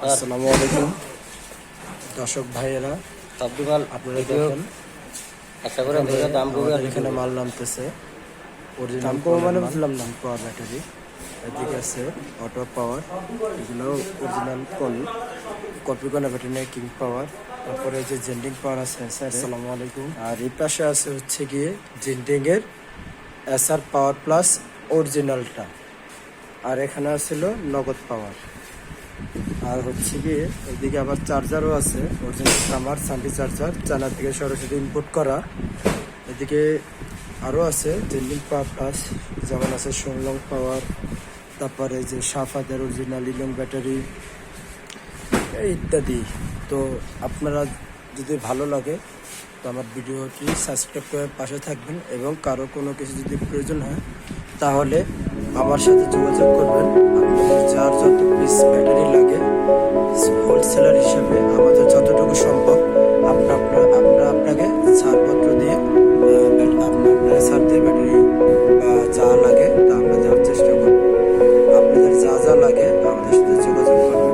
আসসালামু আলাইকুম দর্শক ভাইয়েরা, আপনারা দেখেন একটা করে দাম আমাদের এখানে মাল নামতেছে। অরিজিনাল মানে বুঝলাম না। পাওয়ার ব্যাটারি, এদিকে আছে অটো পাওয়ার, এগুলো অরিজিনাল কপিকোনা ব্যাটারি কিং পাওয়ার। তারপরে যে জেন্ডিং পাওয়ার আছে স্যার, আসসালামু আলাইকুম। আর এই পাশে আছে হচ্ছে গিয়ে জেন্ডিং এর এসআর পাওয়ার প্লাস অরিজিনালটা। আর এখানে আছিল নগদ পাওয়ার। আর হচ্ছে গিয়ে এদিকে আবার চার্জারও আছে, অরিজিনাল কামার সান্ডি চার্জার, চায়না থেকে সরাসরি ইম্পোর্ট করা। এদিকে আরও আছে জেন্ডিং পাওয়ার প্লাস, যেমন আছে সংলং পাওয়ার, তারপরে যে সাফাদের অরিজিনাল ইলং ব্যাটারি ইত্যাদি। তো আপনারা যদি ভালো লাগে তো আমার ভিডিওটি সাবস্ক্রাইব করে পাশে থাকবেন, এবং কারো কোনো কিছু যদি প্রয়োজন হয় তাহলে আমার সাথে যোগাযোগ করবেন। আপনাদের যার যত পিস ব্যাটারি লাগে হোলসেলার হিসেবে আমাদের যতটুকু সম্ভব আপনাকে ছাড়পত্র দিয়ে আপনার ছাড় দিয়ে ব্যাটারি বা যা লাগে তা আমরা দেওয়ার চেষ্টা করব। আপনাদের যা যা লাগে আমাদের সাথে যোগাযোগ করবেন।